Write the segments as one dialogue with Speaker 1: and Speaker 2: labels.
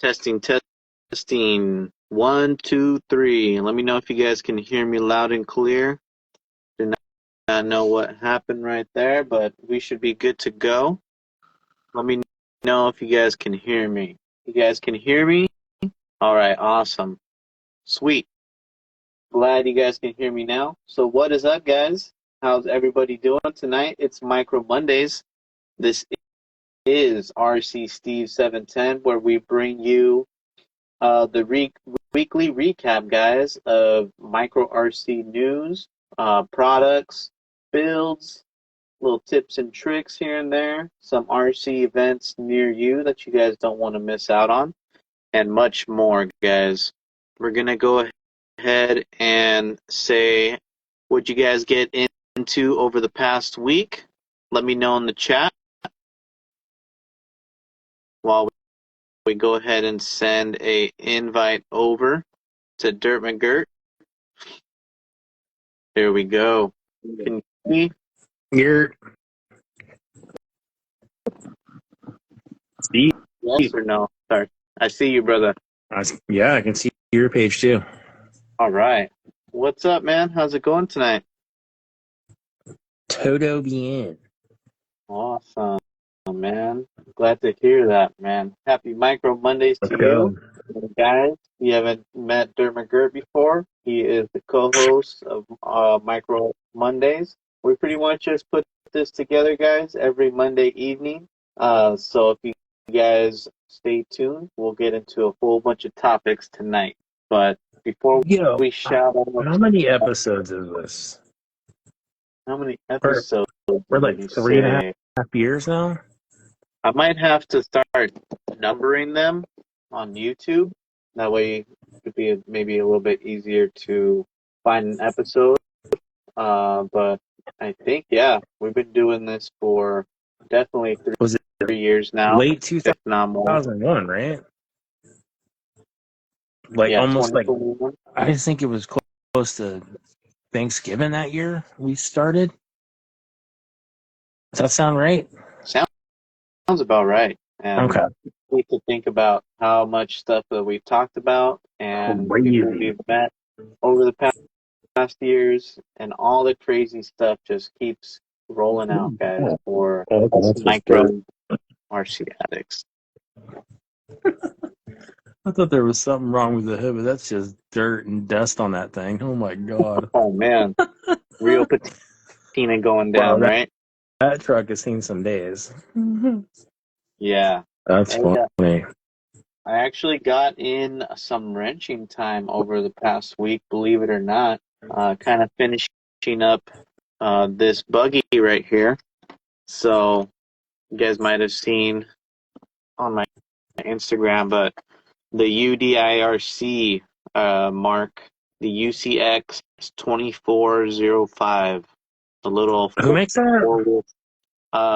Speaker 1: Testing, testing. 1, 2, 3. Let me know if you guys can hear me loud and clear. Did not know what happened right there, but we should be good to go. Let me know if you guys can hear me. You guys can hear me? All right, awesome. Sweet. Glad you guys can hear me now. So what is up, guys? How's everybody doing tonight? It's Micro Mondays. This is RC Steve 710, where we bring you the weekly recap, guys, of micro RC news, products, builds, little tips and tricks here and there, some RC events near you that you guys don't want to miss out on, and much more, guys. We're going to go ahead and say what you guys get into over the past week. Let me know in the chat while we go ahead and send a invite over to Dirt McGirt. There we go. Can you see me?
Speaker 2: You're Steve.
Speaker 1: Yes or no? Sorry. I see you, brother.
Speaker 2: Yeah, I can see your page too.
Speaker 1: All right. What's up, man? How's it going tonight?
Speaker 2: Todo bien.
Speaker 1: Awesome, man. Glad to hear that, man. Happy Micro Mondays to you. Guys, if you haven't met Dirt McGirt before, he is the co-host of Micro Mondays. We pretty much just put this together, guys, every Monday evening. So if you guys stay tuned, we'll get into a whole bunch of topics tonight. But before we shout out...
Speaker 2: How many episodes is this?
Speaker 1: How many episodes?
Speaker 2: We're like 3.5 years now?
Speaker 1: I might have to start numbering them on YouTube. That way it could be maybe a little bit easier to find an episode. But I think, yeah, we've been doing this for definitely 3 years now.
Speaker 2: Late 2001, right? Like, yeah, almost like, I just think it was close to Thanksgiving that year we started. Does that sound right?
Speaker 1: Sounds about right. And
Speaker 2: okay.
Speaker 1: We need to think about how much stuff that we've talked about and people we've met over the past years, and all the crazy stuff just keeps rolling out, guys, for micro RC addicts.
Speaker 2: I thought there was something wrong with the hood, but that's just dirt and dust on that thing. Oh my god.
Speaker 1: Oh man. Real patina going down, right?
Speaker 2: That truck has seen some days.
Speaker 1: Yeah.
Speaker 2: That's funny.
Speaker 1: I actually got in some wrenching time over the past week, believe it or not. Kind of finishing up this buggy right here. So you guys might have seen on my Instagram, but the UDIRC mark, the UCX 2405. The little
Speaker 2: Who makes that?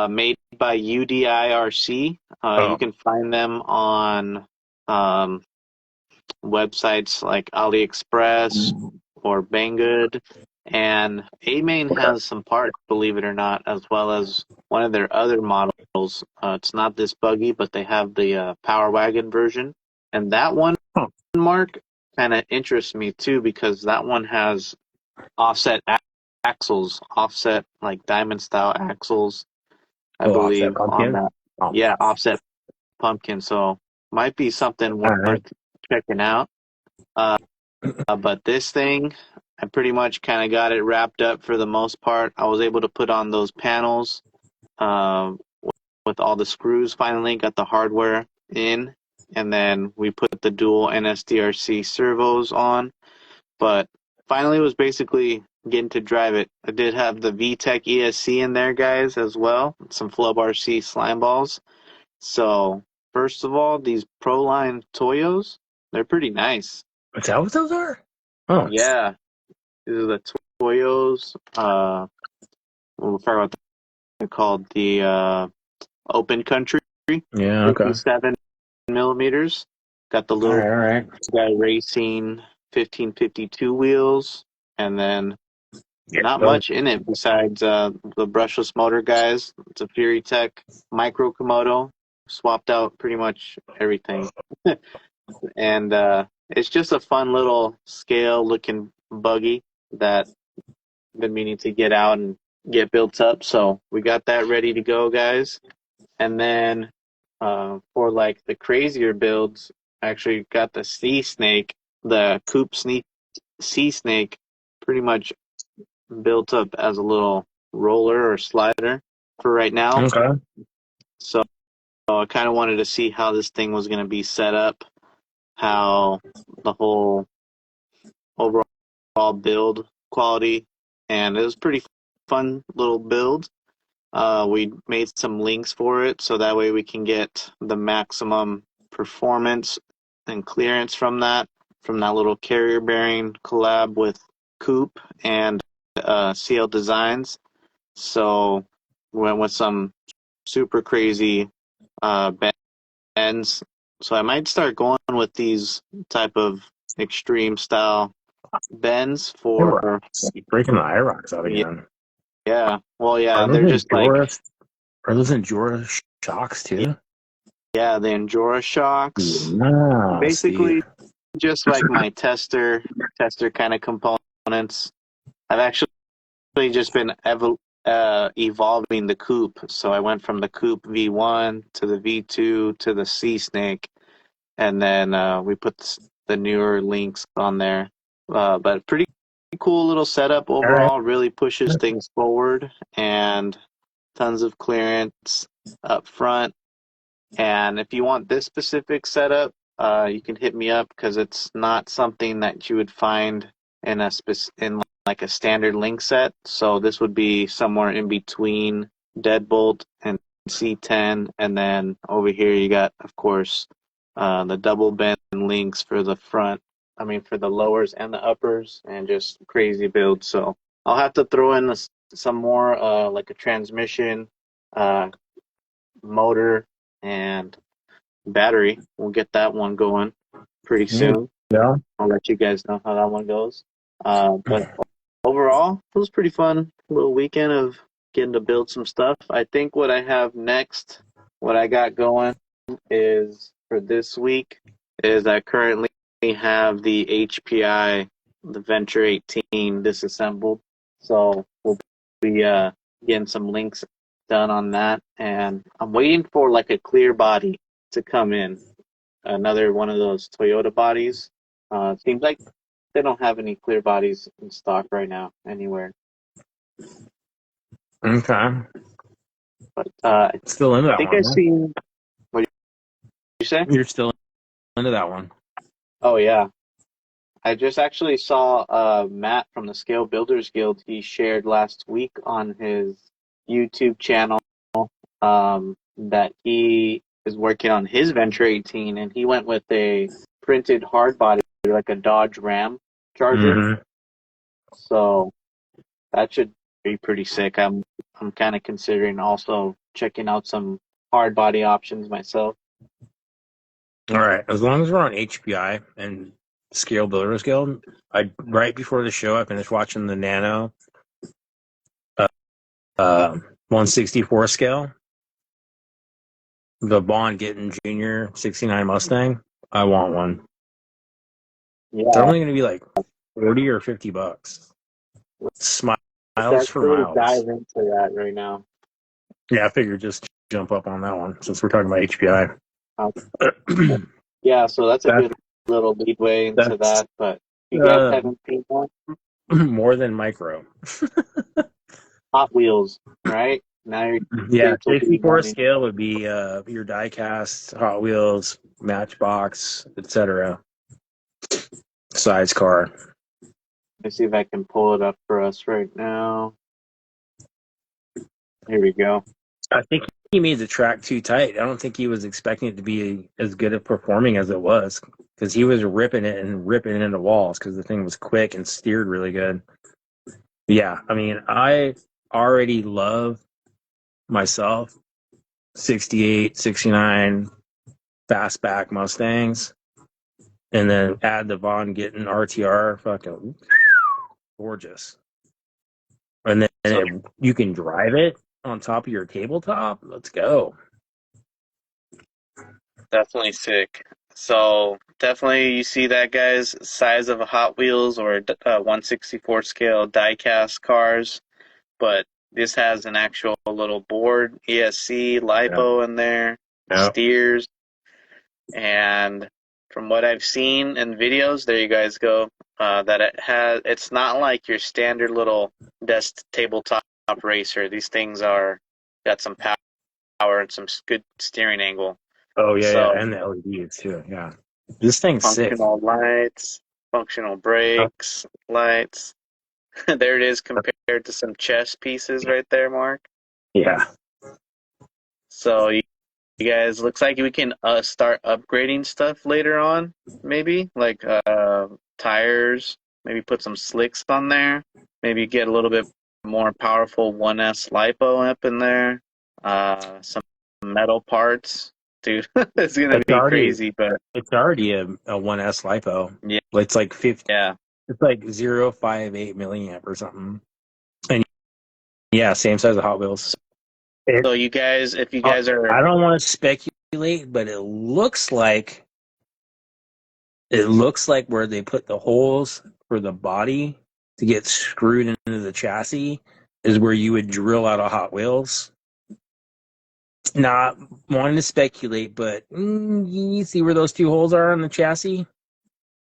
Speaker 1: Made by UDIRC. You can find them on websites like AliExpress or Banggood. And A-Main has some parts, believe it or not, as well as one of their other models. It's not this buggy, but they have the Power Wagon version. And that one, Mark, kind of interests me too, because that one has offset axles, offset like diamond style axles, I believe, on that. Oh. Yeah, offset pumpkin. So might be something worth checking out. But this thing, I pretty much kind of got it wrapped up for the most part. I was able to put on those panels with all the screws finally, got the hardware in, and then we put the dual NSDRC servos on. But finally was basically getting to drive it. I did have the VTEC ESC in there, guys, as well. Some Flub RC slime balls. So, first of all, these Proline Toyos, they're pretty nice.
Speaker 2: Is that what those are? Oh.
Speaker 1: Yeah. These are the Toyos. We'll talk about they're called the Open Country.
Speaker 2: Yeah, okay.
Speaker 1: 57 millimeters. Got the little guy racing 1552 wheels, and then not much in it besides the brushless motor, guys. It's a Fury Tech Micro Komodo. swapped out pretty much everything. And it's just a fun little scale looking buggy that I've been meaning to get out and get built up. So we got that ready to go, guys. And then for like the crazier builds, I actually got the sea snake, the Coop sea snake, pretty much built up as a little roller or slider for right now.
Speaker 2: Okay.
Speaker 1: So I kind of wanted to see how this thing was going to be set up, how the whole overall build quality, and it was pretty fun little build. We made some links for it so that way we can get the maximum performance and clearance from that little carrier bearing collab with Coop and CL Designs. So we went with some super crazy bends. So I might start going with these type of extreme style bends for
Speaker 2: Breaking the IROCs out again.
Speaker 1: yeah. Well, yeah,
Speaker 2: Are
Speaker 1: they're
Speaker 2: those
Speaker 1: just like
Speaker 2: Endura shocks too?
Speaker 1: yeah, the Endura shocks.
Speaker 2: Nasty.
Speaker 1: Basically, just like my tester kind of components. I've actually just been evolving the Coop. So I went from the Coop V1 to the V2 to the Sea Snake, and then we put the newer links on there. But pretty cool little setup
Speaker 2: All right.
Speaker 1: overall. Really pushes things forward and tons of clearance up front. And if you want this specific setup, you can hit me up because it's not something that you would find in in like a standard link set. So this would be somewhere in between Deadbolt and C10, and then over here you got, of course, the double bend links for the front. I mean, for the lowers and the uppers, and just crazy build. So I'll have to throw in some more, like a transmission, uh, motor, and battery. We'll get that one going pretty soon.
Speaker 2: Yeah.
Speaker 1: I'll let you guys know how that one goes. But overall, it was pretty fun little weekend of getting to build some stuff. I think what I have next, what I got going is for this week, is I currently have the HPI, the Venture 18 disassembled. So we'll be getting some links done on that. And I'm waiting for like a clear body to come in. Another one of those Toyota bodies. Seems like they don't have any clear bodies in stock right now anywhere.
Speaker 2: Okay.
Speaker 1: But
Speaker 2: Still into
Speaker 1: I
Speaker 2: that
Speaker 1: think
Speaker 2: one.
Speaker 1: I've seen. What did you say?
Speaker 2: You're still into that one.
Speaker 1: Oh yeah, I just actually saw Matt from the Scale Builders Guild. He shared last week on his YouTube channel that he is working on his Venture 18, and he went with a printed hard body, like a Dodge Ram Charger.
Speaker 2: Mm-hmm.
Speaker 1: So that should be pretty sick. I'm kind of considering also checking out some hard body options myself.
Speaker 2: All right. As long as we're on HPI and Scale Builders Guild, right before the show, I finished watching the Nano 164 scale. The Bond getting Junior 69 Mustang. I want one.
Speaker 1: Yeah,
Speaker 2: They're only going to be like 40 or $50. Smiles
Speaker 1: let's
Speaker 2: for
Speaker 1: actually
Speaker 2: miles.
Speaker 1: dive into that right now.
Speaker 2: Yeah, I figured just jump up on that one since we're talking about HPI.
Speaker 1: Yeah, so that's a good little leadway into that. But you guys haven't seen one?
Speaker 2: More than micro.
Speaker 1: Hot Wheels, right? Now your
Speaker 2: Yeah,
Speaker 1: kids will be
Speaker 2: 64
Speaker 1: wanting.
Speaker 2: scale would be your die-cast, Hot Wheels, Matchbox, etc. Size car.
Speaker 1: Let me see if I can pull it up for us right now. Here we go.
Speaker 2: I think he made the track too tight. I don't think he was expecting it to be as good at performing as it was because he was ripping it into walls because the thing was quick and steered really good. Yeah, I mean, I already love myself 68, 69 fastback Mustangs, and then add the Von Gittin RTR, fucking gorgeous. And then you can drive it on top of your tabletop. Let's go.
Speaker 1: Definitely sick. So definitely you see that guys size of a Hot Wheels or 164 scale die-cast cars, but this has an actual little board, ESC,
Speaker 2: Yeah.
Speaker 1: lipo in there,
Speaker 2: Yeah.
Speaker 1: steers, and from what I've seen in videos, there you guys go. That it's not like your standard little desk tabletop racer. These things are got some power and some good steering angle.
Speaker 2: Oh yeah, yeah,
Speaker 1: So
Speaker 2: and the LEDs too. Yeah, this thing's sick.
Speaker 1: functional lights, functional
Speaker 2: Uh,
Speaker 1: brakes, lights. There it is compared to some chess pieces right there, Mark.
Speaker 2: Yeah,
Speaker 1: So you guys, looks like we can start upgrading stuff later on, maybe like tires. Maybe put some slicks on there. Maybe get a little bit more powerful 1S lipo up in there. Some metal parts, dude. It's gonna
Speaker 2: it's
Speaker 1: be
Speaker 2: already
Speaker 1: crazy, but
Speaker 2: it's already a 1S lipo.
Speaker 1: yeah,
Speaker 2: It's like 50.
Speaker 1: yeah.
Speaker 2: It's like 0.58 milliamp or something. And yeah, same size of Hot Wheels. It,
Speaker 1: So you guys, if you guys are
Speaker 2: I don't want to speculate, but it looks like where they put the holes for the body to get screwed into the chassis is where you would drill out a Hot Wheels. Not wanting to speculate, but you see where those two holes are on the chassis?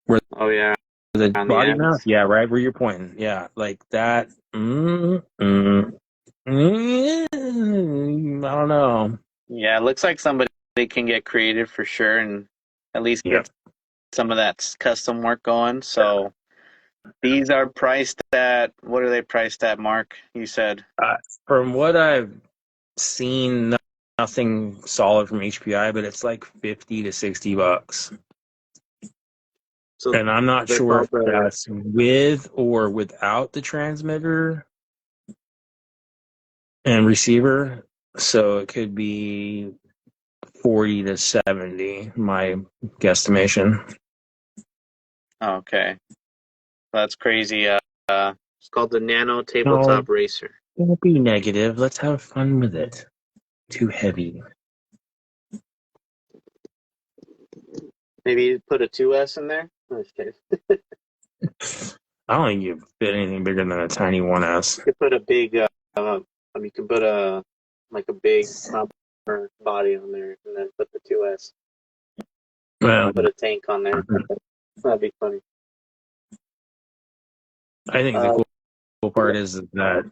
Speaker 2: Where
Speaker 1: oh yeah,
Speaker 2: the
Speaker 1: on the
Speaker 2: body mount?
Speaker 1: ends.
Speaker 2: Yeah, right where you're pointing. Yeah, like that. I don't know.
Speaker 1: Yeah, it looks like somebody can get creative for sure and at least
Speaker 2: Yeah.
Speaker 1: get some of that custom work going. So these are priced at, what are they priced at, Mark? You said.
Speaker 2: Uh, from what I've seen, nothing solid from HPI, but it's like 50 to $60.
Speaker 1: So
Speaker 2: And I'm not
Speaker 1: they're
Speaker 2: sure
Speaker 1: called
Speaker 2: if that's with or without the transmitter and receiver. So it could be 40 to 70, my guesstimation.
Speaker 1: okay. That's crazy. It's called the Nano
Speaker 2: No,
Speaker 1: Tabletop Racer.
Speaker 2: don't be negative. Let's have fun with it. Too heavy.
Speaker 1: Maybe you put a 2S in there? No, just kidding.
Speaker 2: I don't think you fit anything bigger than a tiny 1S.
Speaker 1: You could put a big, you could put like a big proper body on there and then put the 2S.
Speaker 2: Well,
Speaker 1: Put a tank on there. That'd be funny.
Speaker 2: I think the
Speaker 1: Uh,
Speaker 2: cool part is that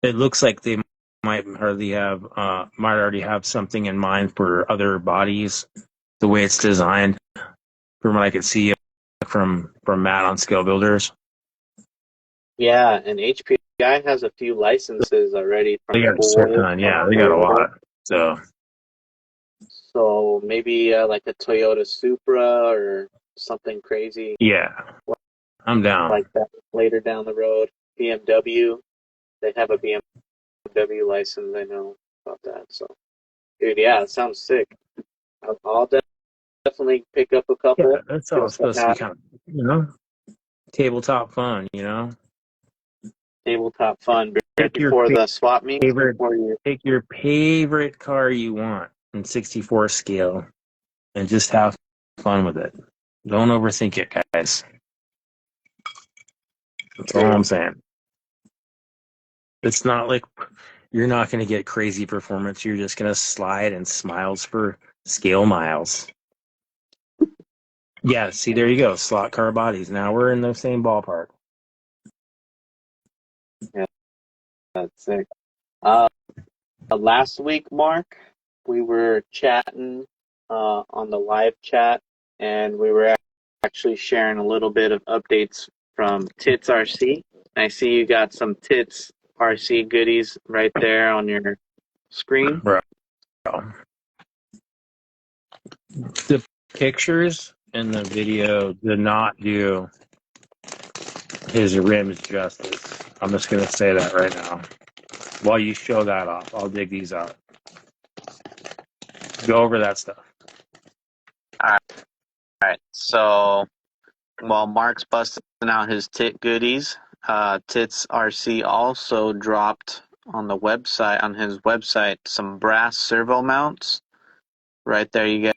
Speaker 2: it looks like they might already have something in mind for other bodies. The way it's designed, from what I could see from Matt on Scale Builders,
Speaker 1: yeah, and HPI has a few licenses already
Speaker 2: they
Speaker 1: from
Speaker 2: got a shit
Speaker 1: Ford
Speaker 2: ton.
Speaker 1: and
Speaker 2: Yeah, they got a
Speaker 1: Toyota.
Speaker 2: lot. So
Speaker 1: So maybe like a Toyota Supra or something crazy
Speaker 2: yeah, I'm
Speaker 1: like
Speaker 2: down.
Speaker 1: that later down the road. BMW, they have a BMW license. I know about that. So, dude, yeah, it sounds sick. I'll definitely pick up a
Speaker 2: Yeah,
Speaker 1: couple.
Speaker 2: that's all it's
Speaker 1: Just like
Speaker 2: supposed to be,
Speaker 1: that
Speaker 2: kind of, tabletop fun.
Speaker 1: tabletop fun right
Speaker 2: Pick your
Speaker 1: before the swap meets.
Speaker 2: favorite,
Speaker 1: Before you,
Speaker 2: pick your favorite car you want in 64 scale, and just have fun with it. Don't overthink it, guys. That's all I'm
Speaker 1: true.
Speaker 2: saying. It's not like you're not going to get crazy performance. You're just going to slide and smiles for scale miles. Yeah, see, there you go. Slot car bodies. Now we're in the same ballpark.
Speaker 1: Yeah, that's sick. Uh, last week, Mark, we were chatting on the live chat, and we were actually sharing a little bit of updates from Tits RC. I see you got some Tits RC goodies right there on your screen.
Speaker 2: Bro. The pictures and the video did not do his rims justice. I'm just going to say that right now. While you show that off, I'll dig these out. Go over that stuff.
Speaker 1: All right. So while Mark's busting out his tit goodies, Tits RC also dropped on his website, some brass servo mounts. right there. You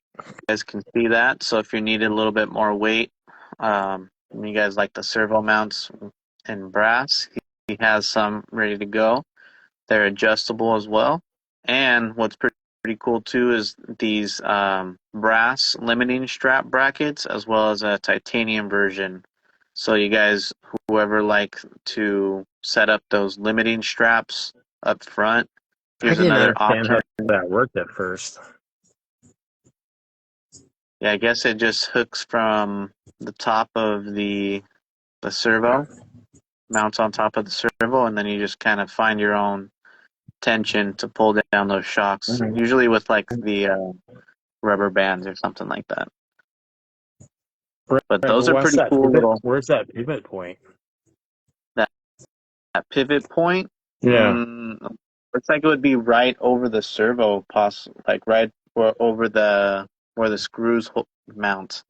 Speaker 1: guys can see that. So if you needed a little bit more weight, you guys like the servo mounts in brass, he has some ready to go. They're adjustable as well. And what's pretty cool too is these brass limiting strap brackets as well as a titanium version. So you guys, whoever like to set up those limiting straps up front,
Speaker 2: I
Speaker 1: here's
Speaker 2: didn't
Speaker 1: another
Speaker 2: understand
Speaker 1: option.
Speaker 2: how that worked at first.
Speaker 1: Yeah, I guess it just hooks from the top of the servo, mounts on top of the servo, and then you just kind of find your own tension to pull down those shocks, usually with like the rubber bands or something like that.
Speaker 2: Right,
Speaker 1: But
Speaker 2: but
Speaker 1: those are
Speaker 2: what's
Speaker 1: pretty
Speaker 2: that
Speaker 1: cool
Speaker 2: pivot?
Speaker 1: little,
Speaker 2: Where's that pivot point?
Speaker 1: that, that pivot point.
Speaker 2: Yeah.
Speaker 1: Looks like it would be right over the servo, like right over the where the screws mount.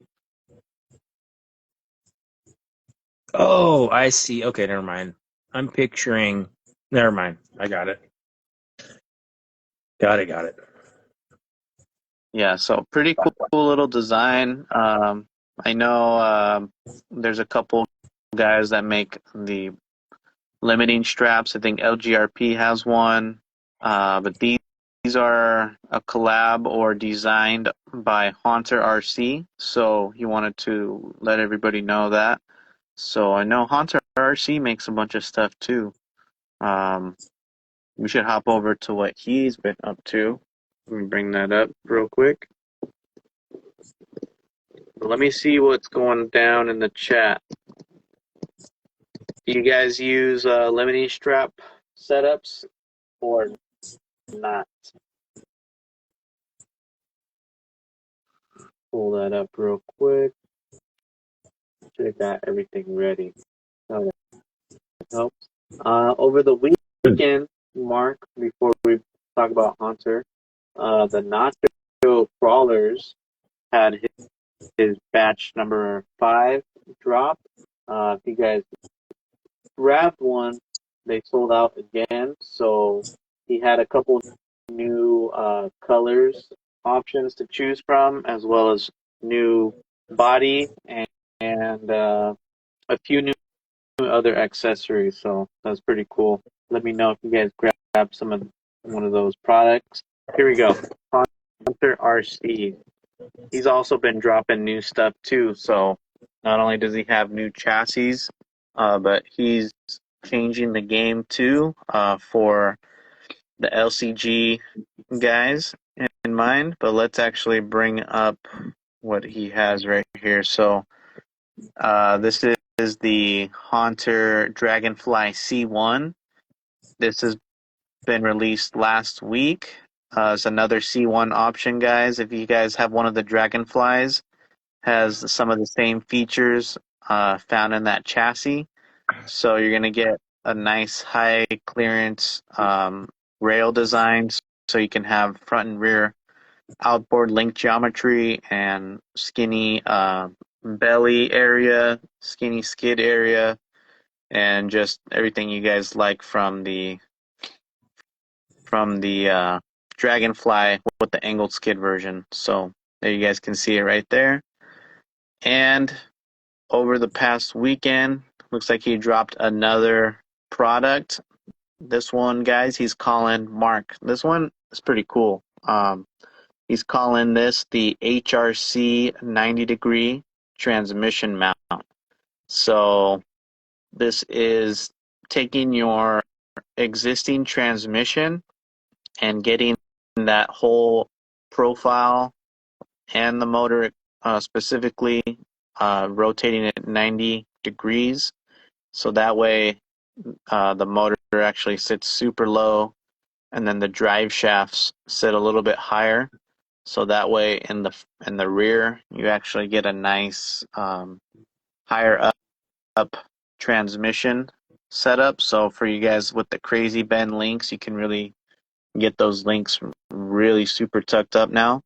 Speaker 2: Oh, I see. Okay, never mind. I'm picturing. Never mind. I got it. Got it.
Speaker 1: Yeah, so pretty cool little design. I know there's a couple guys that make the limiting straps. I think LGRP has one, but these are a collab or designed by HRC. So he wanted to let everybody know that. So I know HRC makes a bunch of stuff too. We should hop over to what he's been up to. Let me bring that up real quick. Let me see what's going down in the chat. Do you guys use limiting strap setups or not? Pull that up real quick. Should have got everything ready. Oh, that helps. Over the weekend, Mark, before we talk about Hunter, the Nacho Crawlers had his batch number 5 drop. If you guys grabbed one, they sold out again. So he had a couple new colors options to choose from, as well as new body and a few new other accessories. So that's pretty cool. Let me know if you guys grab one of those products. Here we go. Hunter RC. He's also been dropping new stuff too. So not only does he have new chassis, but he's changing the game too for the LCG guys in mind. But let's actually bring up what he has right here. So this is the Haunter Dragonfly C1. This has been released last week. It's another C1 option, guys. If you guys have one of the Dragonflies, has some of the same features found in that chassis. So you're going to get a nice high clearance rail design so you can have front and rear outboard link geometry and skinny belly area, skinny skid area, and just everything you guys like from the Dragonfly with the angled skid version. So there you guys can see it right there. And over the past weekend, looks like he dropped another product. This one, guys, he's calling Mark. This one is pretty cool. He's calling this the HRC 90-degree transmission mount. So this is taking your existing transmission and getting that whole profile and the motor specifically rotating it 90 degrees. So that way the motor actually sits super low and then the drive shafts sit a little bit higher. So that way in the rear you actually get a nice higher up transmission setup. So for you guys with the crazy bend links, you can really get those links really super tucked up now.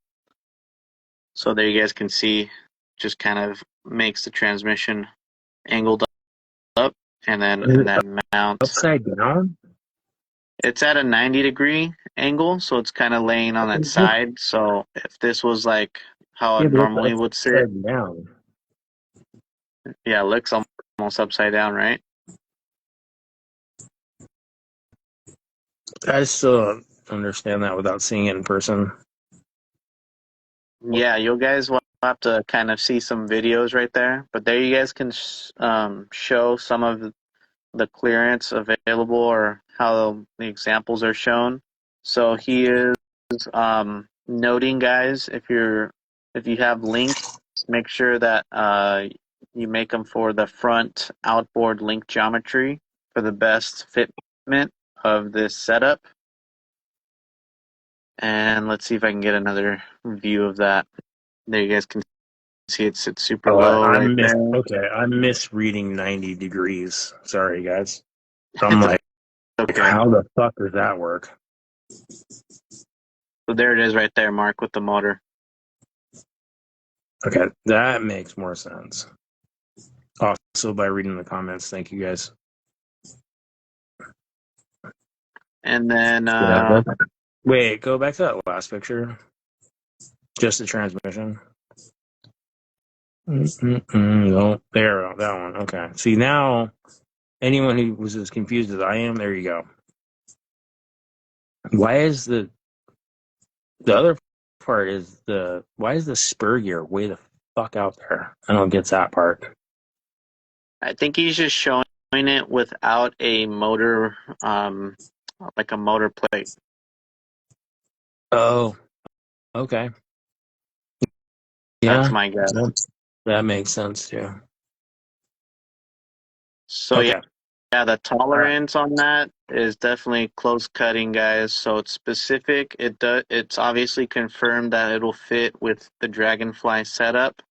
Speaker 1: So there you guys can see, just kind of makes the transmission angled up and then mount.
Speaker 2: Upside down?
Speaker 1: It's at a 90 degree angle, so it's kind of laying on its side. So if this was like how
Speaker 2: Yeah,
Speaker 1: it
Speaker 2: but it's
Speaker 1: normally would sit,
Speaker 2: upside down.
Speaker 1: yeah, it looks almost upside down, right?
Speaker 2: I still don't understand that without seeing it in person.
Speaker 1: Yeah, you guys will have to kind of see some videos right there. But there you guys can show some of the clearance available or how the examples are shown. So he is noting, guys, if you have links, make sure that you make them for the front outboard link geometry for the best fitment of this setup. And let's see if I can get another view of that. There you guys can see it sits super low right there.
Speaker 2: Okay, I'm misreading 90 degrees. Sorry, guys. I'm like,
Speaker 1: Okay.
Speaker 2: how the fuck does that work?
Speaker 1: So there it is right there, Mark, with the motor.
Speaker 2: Okay, that makes more sense. Also, by reading the comments, thank you guys.
Speaker 1: And then
Speaker 2: wait, go back to that last picture. Just the transmission. No, there, that one. Okay. See, now anyone who was as confused as I am, there you go. Why is the other part is why is the spur gear way the fuck out there? I don't get that part.
Speaker 1: I think he's just showing it without a motor, like a motor plate.
Speaker 2: Oh, okay. Yeah,
Speaker 1: That's my guess.
Speaker 2: that makes sense too.
Speaker 1: So
Speaker 2: Okay.
Speaker 1: yeah, the tolerance on that is definitely close cutting, guys. So it's specific. It's obviously confirmed that it'll fit with the Dragonfly setup.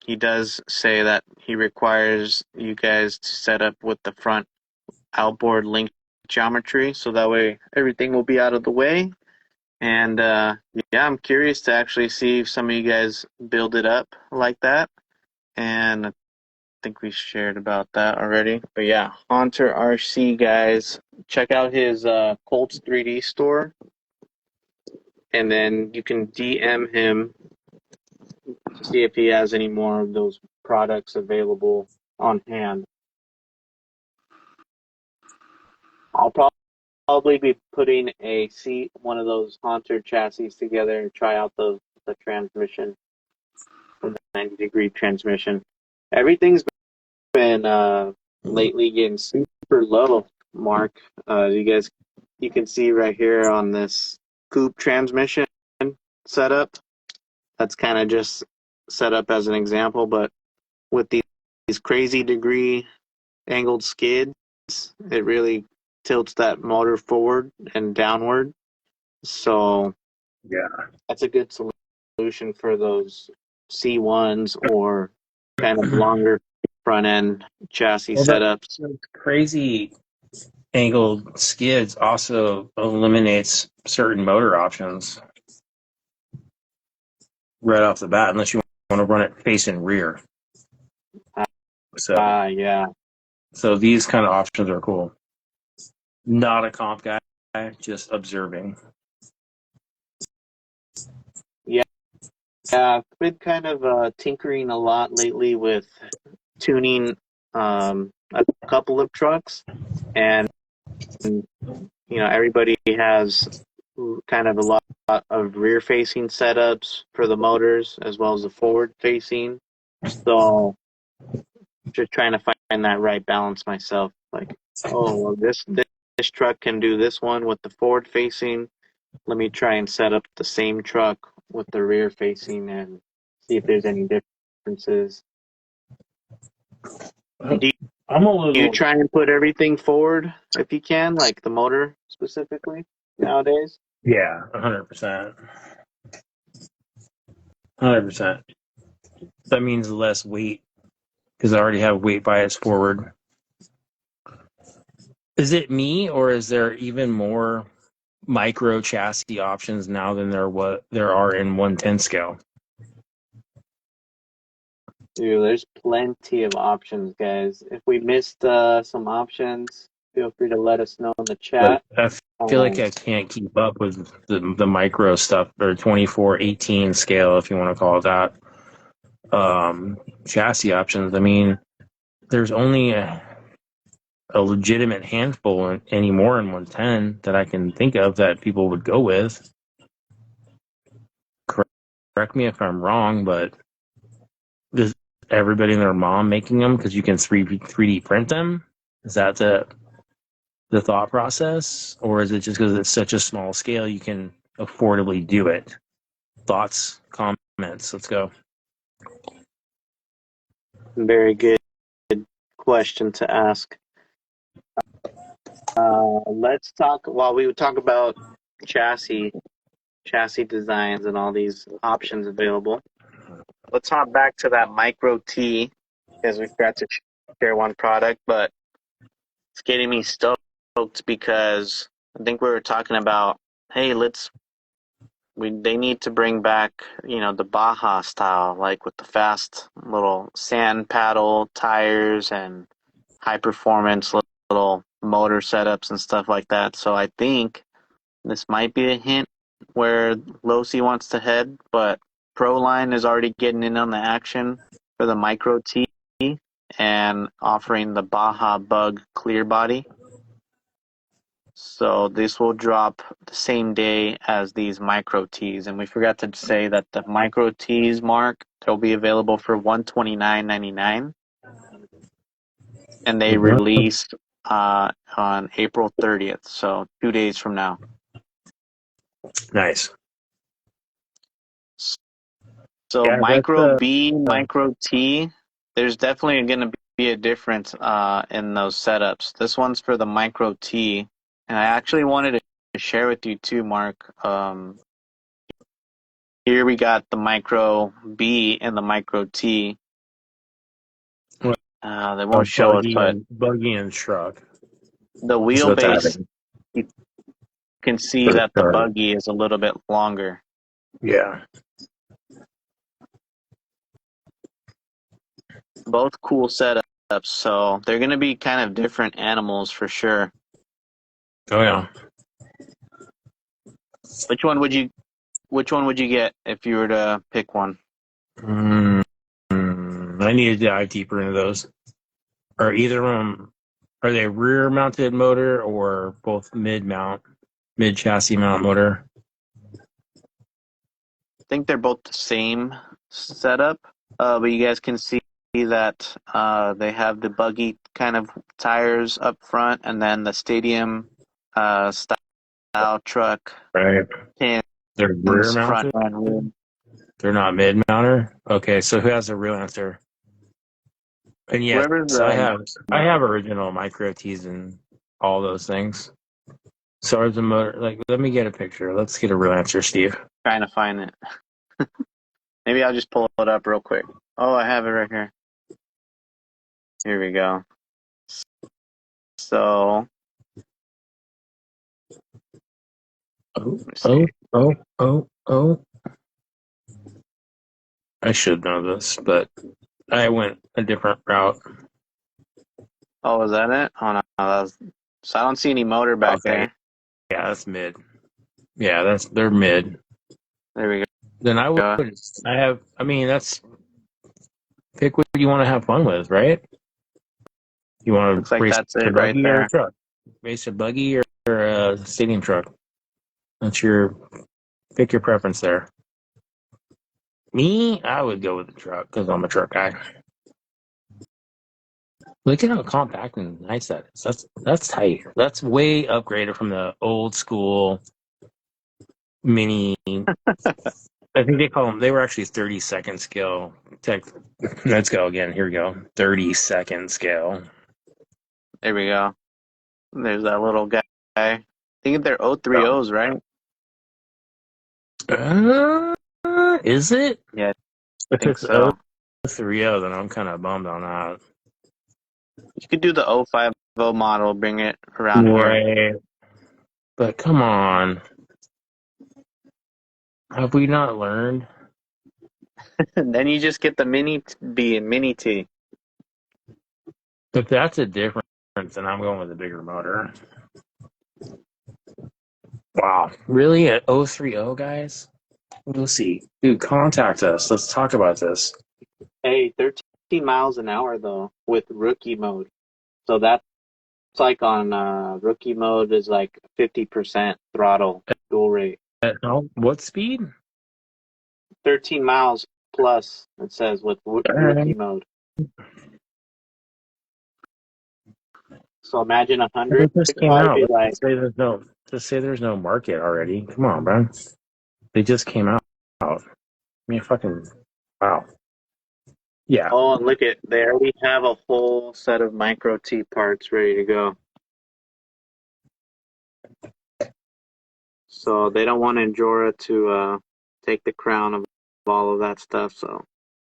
Speaker 1: He does say that he requires you guys to set up with the front outboard link geometry, so that way everything will be out of the way. And yeah, I'm curious to actually see if some of you guys build it up like that. And I think we shared about that already. But yeah, Haunter RC, guys, check out his Colts 3D store. And then you can DM him to see if he has any more of those products available on hand. I'll probably be putting one of those Haunter chassis together and try out the transmission, the 90-degree transmission. Everything's been lately getting super low, Mark. You can see right here on this Coop transmission setup. That's kind of just set up as an example, but with these crazy degree angled skids, it really tilts that motor forward and downward. So
Speaker 2: Yeah,
Speaker 1: that's a good solution for those C1s or kind of longer front end chassis setups.
Speaker 2: those crazy angled skids also eliminates certain motor options right off the bat, unless you want to run it facing rear.
Speaker 1: Yeah.
Speaker 2: So these kind of options are cool. Not a comp guy, just observing.
Speaker 1: Yeah, I've been kind of tinkering a lot lately with tuning a couple of trucks, and everybody has kind of a lot of rear facing setups for the motors as well as the forward facing. So just trying to find that right balance myself. Like, oh, well, this truck can do this one with the forward facing. Let me try and set up the same truck with the rear facing and see if there's any differences. Do
Speaker 2: I'm a little.
Speaker 1: you try and put everything forward if you can, like the motor specifically nowadays?
Speaker 2: Yeah, 100%. 100%. That means less weight because I already have weight bias forward. Is it me, or is there even more micro chassis options now than there are in 110 scale?
Speaker 1: Dude, there's plenty of options, guys. If we missed some options, feel free to let us know in the
Speaker 2: But
Speaker 1: chat.
Speaker 2: I feel like I can't keep up with the micro stuff, or 2418 scale, if you want to call it that. Chassis options. I mean, there's only a legitimate handful anymore in 110 that I can think of that people would go with. Correct me if I'm wrong, but is everybody and their mom making them because you can 3D print them? Is that the thought process, or is it just because it's such a small scale you can affordably do it? Thoughts, comments. Let's go.
Speaker 1: Very good question to ask. Let's talk, while we would talk about chassis designs and all these options available. Let's hop back to that Micro T, because we forgot to share one product, but it's getting me stoked because I think we were talking about, hey, they need to bring back, the Baja style, like with the fast little sand paddle tires and high performance little motor setups and stuff like that. So I think this might be a hint where Losi wants to head, but Proline is already getting in on the action for the Micro T and offering the Baja Bug clear body. So this will drop the same day as these Micro Ts. And we forgot to say that the Micro Ts, Mark, they'll be available for $129.99. And they release on April 30th, so 2 days from now.
Speaker 2: Nice.
Speaker 1: So
Speaker 2: Yeah,
Speaker 1: Micro B, Micro T, there's definitely going to be a difference in those setups. This one's for the Micro T, and I actually wanted to share with you too, Mark. Here we got the Micro B and the Micro T. They won't show us, but
Speaker 2: buggy and truck.
Speaker 1: the wheelbase, you can see that the buggy is a little bit longer.
Speaker 2: Yeah.
Speaker 1: Both cool setups, so they're going to be kind of different animals for sure.
Speaker 2: Oh yeah.
Speaker 1: Which one would you get if you were to pick one?
Speaker 2: I need to dive deeper into those. Are either of them, are they rear mounted motor or both mid chassis mount motor?
Speaker 1: I think they're both the same setup, but you guys can see that they have the buggy kind of tires up front, and then the stadium style truck.
Speaker 2: Right.
Speaker 1: They're
Speaker 2: rear mounted. They're not mid mounter. Okay, so who has a real answer? And yes, I have original Micro T's and all those things. So is the motor. Like, let me get a picture. Let's get a real answer, Steve.
Speaker 1: Trying to find it. Maybe I'll just pull it up real quick. Oh, I have it right here. Here we go. So.
Speaker 2: Oh. I should know this, but I went a different route.
Speaker 1: Oh, was that it? Oh, no. So I don't see any motor back there.
Speaker 2: Yeah, that's mid. Yeah, they're mid.
Speaker 1: There we go.
Speaker 2: Then I would. That's pick what you want to have fun with, right? You want to race a buggy or a truck? Race a buggy or a stadium truck? That's pick your preference there. Me, I would go with the truck because I'm a truck guy. Look at how compact and nice that is. That's tight. That's way upgraded from the old school mini. I think they call them. They were actually 30-second scale. Let's go again. Here we go. 30-second scale.
Speaker 1: There we go. There's that little guy. I think they're 030s, right?
Speaker 2: Is it?
Speaker 1: Yeah,
Speaker 2: I think so. 030, then I'm kind of bummed on that.
Speaker 1: You could do the 050 model, bring it around here.
Speaker 2: But come on. Have we not learned?
Speaker 1: Then you just get the mini B and mini T.
Speaker 2: But that's a difference and I'm going with the bigger motor. Wow. Really? At 030, guys? We'll see. Dude, contact us. Let's talk about this.
Speaker 1: Hey, 13 miles an hour though with rookie mode. So that's like on rookie mode is like 50% throttle dual rate.
Speaker 2: At what speed?
Speaker 1: 13 miles plus it says with
Speaker 2: All
Speaker 1: rookie
Speaker 2: right.
Speaker 1: mode. So imagine
Speaker 2: They
Speaker 1: 100
Speaker 2: just
Speaker 1: it'd
Speaker 2: came
Speaker 1: probably
Speaker 2: out.
Speaker 1: be like,
Speaker 2: Just say there's no market already. Come on, bro. They just came out. I mean, fucking wow. Yeah.
Speaker 1: oh, and look at they already have a whole set of micro T parts ready to go. So they don't want Endura to take the crown of all of that stuff. So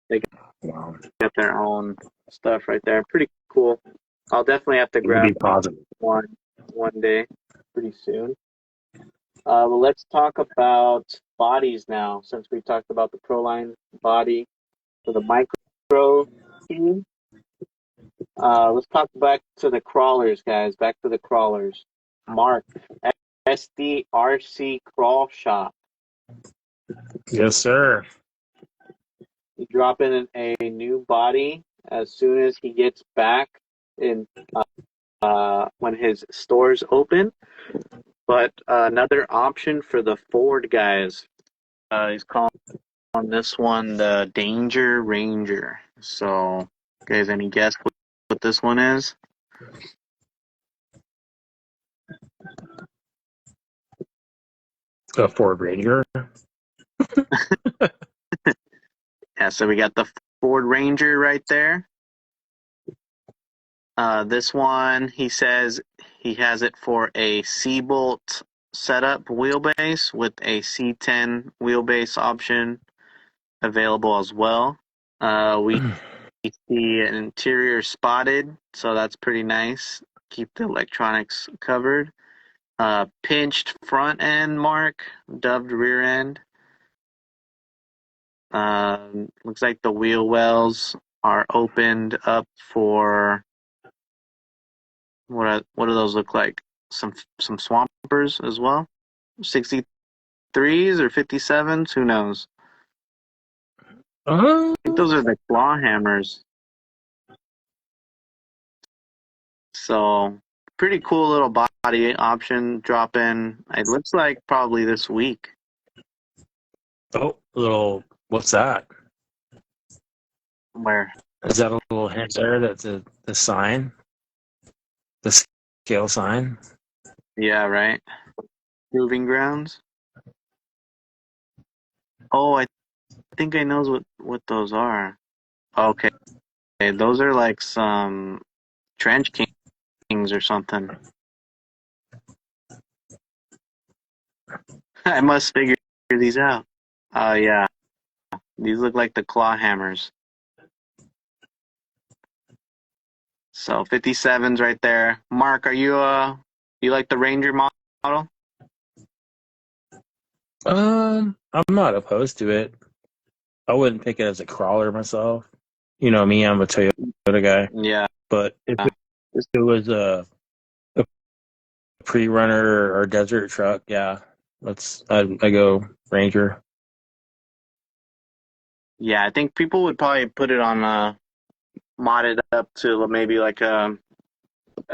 Speaker 1: they
Speaker 2: Wow.
Speaker 1: got their own stuff right there. Pretty cool. I'll definitely have to
Speaker 2: It would be
Speaker 1: grab
Speaker 2: positive.
Speaker 1: one day, pretty soon. Well, let's talk about bodies now, since we talked about the Proline body for the micro team. Let's talk back to the crawlers, guys. Back to the crawlers. Mark, SDRC Crawl Shop.
Speaker 2: Yes, sir.
Speaker 1: You drop in a new body as soon as he gets back in when his stores open. But another option for the Ford guys, he's calling this one the Danger Ranger. So, guys, any guess what this one is?
Speaker 2: A Ford Ranger.
Speaker 1: Yeah, so we got the Ford Ranger right there. This one, he says he has it for a C-bolt setup wheelbase with a C10 wheelbase option available as well. We see an interior spotted, so that's pretty nice. Keep the electronics covered. Pinched front end mark, dubbed rear end. Looks like the wheel wells are opened up for what do those look like? Some swampers as well. 63s or 57s, who knows? I think those are the claw hammers. So pretty cool little body option drop in. It looks like probably this week.
Speaker 2: Oh, little. What's that?
Speaker 1: Where?
Speaker 2: Is that a little hint there? That's the sign, the scale sign.
Speaker 1: Yeah, right. Proving grounds. Oh, I think I knows what those are. Okay, those are like some trench kings or something. I must figure these out. Yeah, these look like the claw hammers. So 57s right there. Mark, are you like the Ranger model?
Speaker 2: I'm not opposed to it. I wouldn't pick it as a crawler myself. You know me, I'm a Toyota guy.
Speaker 1: Yeah.
Speaker 2: But if it was a pre-runner or desert truck, yeah, I go Ranger.
Speaker 1: Yeah, I think people would probably put it on modded up to maybe like a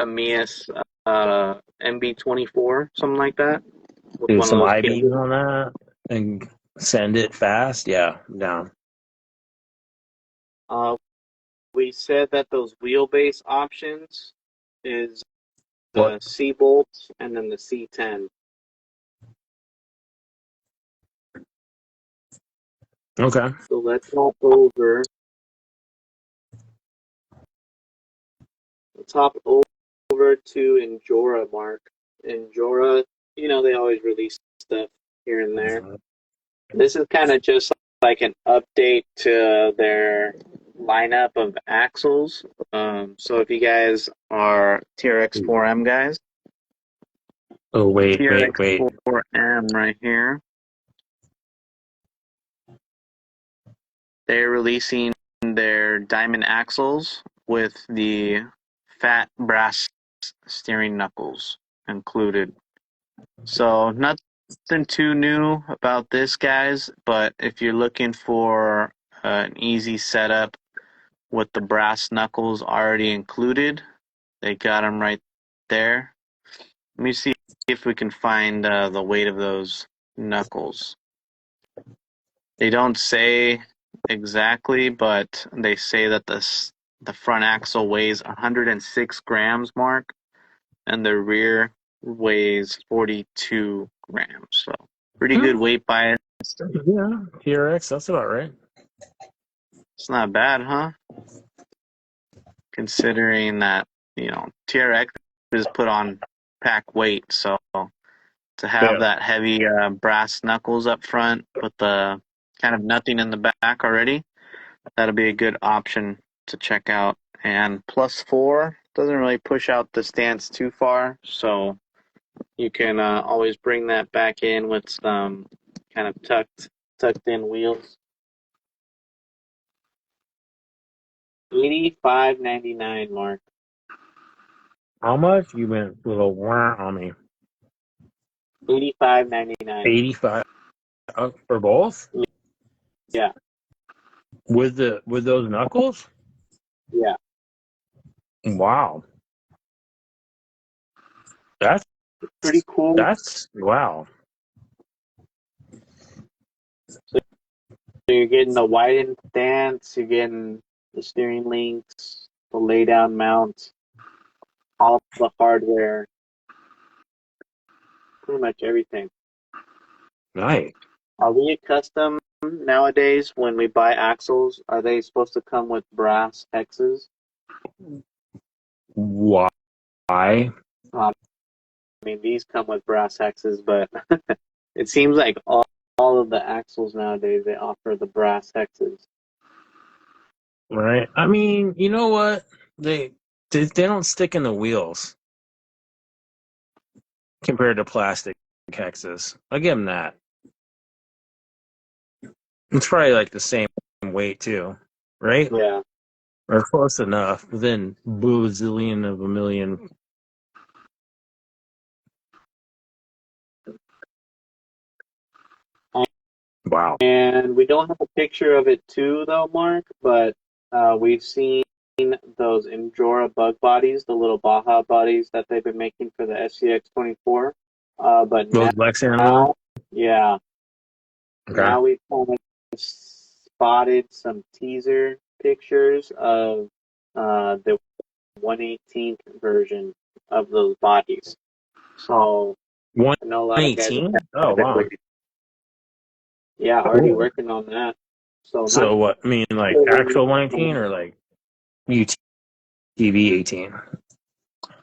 Speaker 1: Mias MB24, something like that, with
Speaker 2: Do
Speaker 1: one of
Speaker 2: some
Speaker 1: those
Speaker 2: I-beams
Speaker 1: cables.
Speaker 2: on that and send it fast. Yeah, I'm down.
Speaker 1: Uh, we said that those wheelbase options is
Speaker 2: What?
Speaker 1: the C bolts and then the C10.
Speaker 2: Okay.
Speaker 1: So let's hop over. Let's hop over to Endura, Mark. Endura, they always release stuff here and there. This is kind of just like an update to their lineup of axles. So if you guys are TRX4M guys,
Speaker 2: Oh, wait.
Speaker 1: TRX4M right here, they're releasing their diamond axles with the fat brass steering knuckles included. So nothing too new about this, guys, but if you're looking for an easy setup with the brass knuckles already included, they got them right there. Let me see if we can find the weight of those knuckles. They don't say exactly, but they say that the front axle weighs 106 grams, Mark, and the rear weighs 42 grams. So pretty good weight bias.
Speaker 2: Yeah, TRX, that's about right.
Speaker 1: It's not bad, huh? Considering that, TRX is put on pack weight, so to have that heavy brass knuckles up front with the kind of nothing in the back already, that'll be a good option to check out. And +4 doesn't really push out the stance too far, so you can always bring that back in with some kind of tucked in wheels. $85.99, Mark.
Speaker 2: How much? You went a little wah on me.
Speaker 1: $85.99.
Speaker 2: 85 for both?
Speaker 1: Yeah.
Speaker 2: With those knuckles?
Speaker 1: Yeah.
Speaker 2: Wow. That's
Speaker 1: pretty cool.
Speaker 2: That's wow.
Speaker 1: So you're getting the widened stance, you're getting the steering links, the lay down mount, all the hardware, pretty much everything.
Speaker 2: Nice.
Speaker 1: Are we accustomed nowadays when we buy axles? Are they supposed to come with brass hexes?
Speaker 2: Why?
Speaker 1: I mean, these come with brass hexes, but it seems like all of the axles nowadays they offer the brass hexes.
Speaker 2: Right. I mean, you know what? They don't stick in the wheels compared to plastic hexes. I'll give them that. It's probably like the same weight too, right?
Speaker 1: Yeah.
Speaker 2: Or close enough, within bazillion of a million. Wow.
Speaker 1: And we don't have a picture of it too, though, Mark, but we've seen those Endura bug bodies, the little Baja bodies that they've been making for the SCX24. But
Speaker 2: Those Lexan
Speaker 1: now,
Speaker 2: wheels?
Speaker 1: yeah,
Speaker 2: Okay.
Speaker 1: now we've kind of spotted some teaser pictures of the 1/18th version of those bodies. So I know a lot of guys
Speaker 2: 118?
Speaker 1: have
Speaker 2: Oh
Speaker 1: been
Speaker 2: wow.
Speaker 1: waiting. Yeah, already
Speaker 2: Cool.
Speaker 1: working on that. So not
Speaker 2: So what? I mean, like actual 118 or like UTV 18?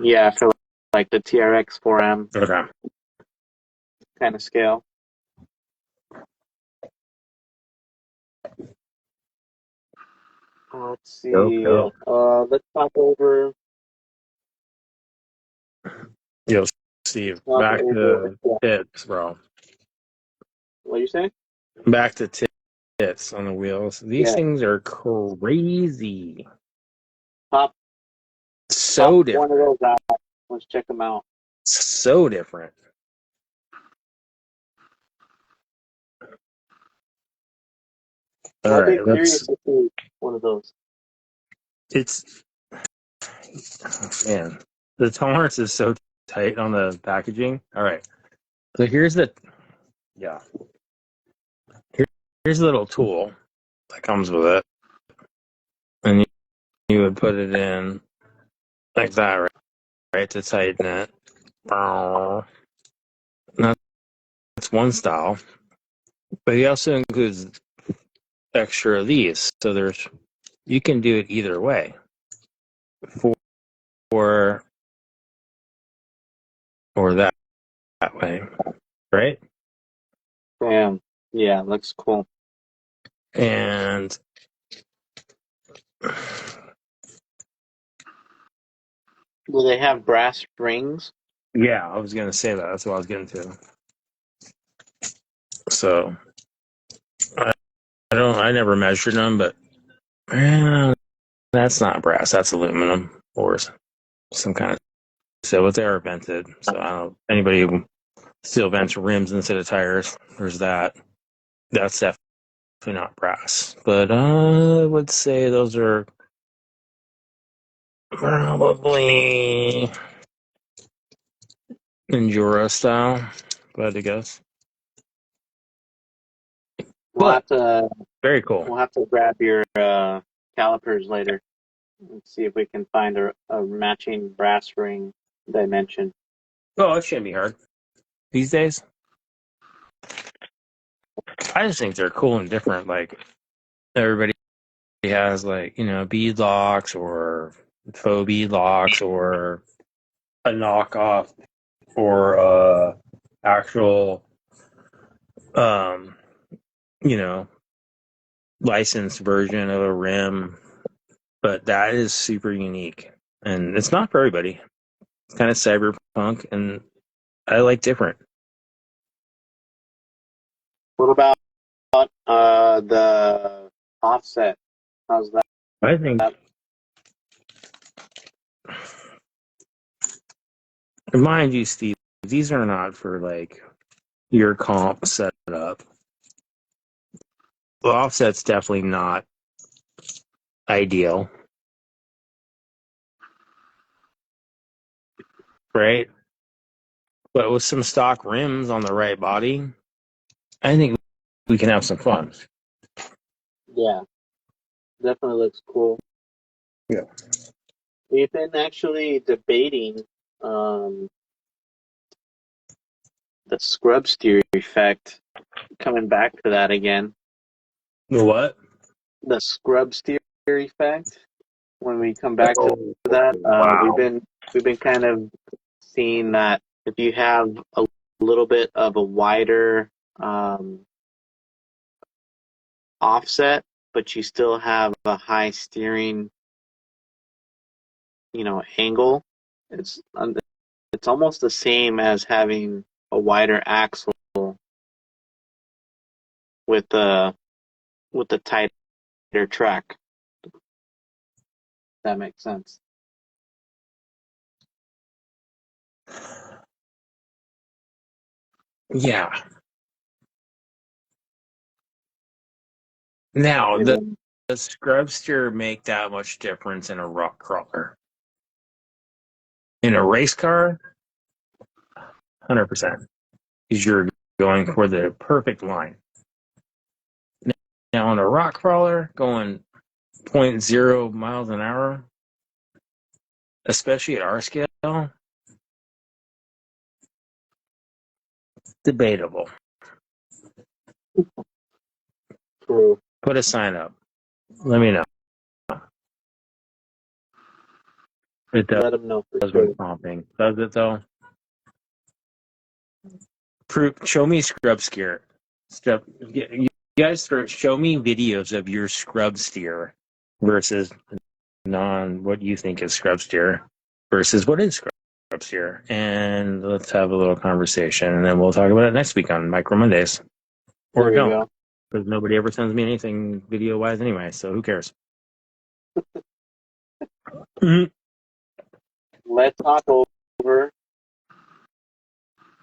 Speaker 1: yeah, for like the TRX 4M
Speaker 2: Okay.
Speaker 1: kind of scale. Let's see.
Speaker 2: Go.
Speaker 1: Let's talk over.
Speaker 2: Yo, Steve,
Speaker 1: Talk
Speaker 2: back
Speaker 1: over.
Speaker 2: to tits, bro.
Speaker 1: What do you say?
Speaker 2: Back to tits on the wheels. These
Speaker 1: Yeah.
Speaker 2: things are crazy.
Speaker 1: Top
Speaker 2: So
Speaker 1: one of
Speaker 2: different.
Speaker 1: those out. Let's check them out.
Speaker 2: So different. All
Speaker 1: I'll be
Speaker 2: right,
Speaker 1: curious to see one of those.
Speaker 2: it's man, the tolerance is so tight on the packaging. All right, so here's the here's the little tool that comes with it, and you would put it in like that, right, to tighten it. Now, that's one style, but he also includes extra of these, so you can do it either way, for or that way, right?
Speaker 1: Damn. Yeah, looks cool.
Speaker 2: And
Speaker 1: Do they have brass rings?
Speaker 2: yeah, I was gonna say that. That's what I was getting to. So I never measured them, but that's not brass. That's aluminum or some kind of so it's air vented. So I don't anybody who still vents rims instead of tires. There's that. That's definitely not brass. But I would say those are probably Enduro style. Glad to guess. But very cool.
Speaker 1: We'll have to grab your calipers later and see if we can find a matching brass ring dimension.
Speaker 2: Oh, it shouldn't be hard these days. I just think they're cool and different. Like everybody has like, bead locks or faux bead locks or a knockoff or actual licensed version of a rim. But that is super unique. And it's not for everybody. It's kind of cyberpunk and I like different.
Speaker 1: What about the offset? How's that?
Speaker 2: I think mind you, Steve, these are not for like your comp setup. The offset's definitely not ideal. Right? But with some stock rims on the right body, I think we can have some fun.
Speaker 1: Yeah, definitely looks cool.
Speaker 2: Yeah.
Speaker 1: We've been actually debating the scrub steer effect. Coming back to that again.
Speaker 2: The what?
Speaker 1: The scrub steer effect. When we come back to that,
Speaker 2: wow.
Speaker 1: we've been kind of seeing that if you have a little bit of a wider offset, but you still have a high steering, angle, it's almost the same as having a wider axle with the tighter track. If that makes sense.
Speaker 2: Yeah. Now, the scrub steer make that much difference in a rock crawler? In a race car, 100%. Because you're going for the perfect line. Now, on a rock crawler, going 0.0 miles an hour, especially at our scale, debatable.
Speaker 1: True.
Speaker 2: Put a sign up. Let me know. It does.
Speaker 1: Let them know for
Speaker 2: Does
Speaker 1: sure.
Speaker 2: when pumping. Does it though? Show me scrub steer. You guys show me videos of your scrub steer versus what you think is scrub steer versus what is scrub steer, and let's have a little conversation, and then we'll talk about it next week on Micro Mondays. Or
Speaker 1: There you
Speaker 2: don't,
Speaker 1: go.
Speaker 2: because nobody ever sends me anything video wise anyway. So who cares?
Speaker 1: Let's hop over.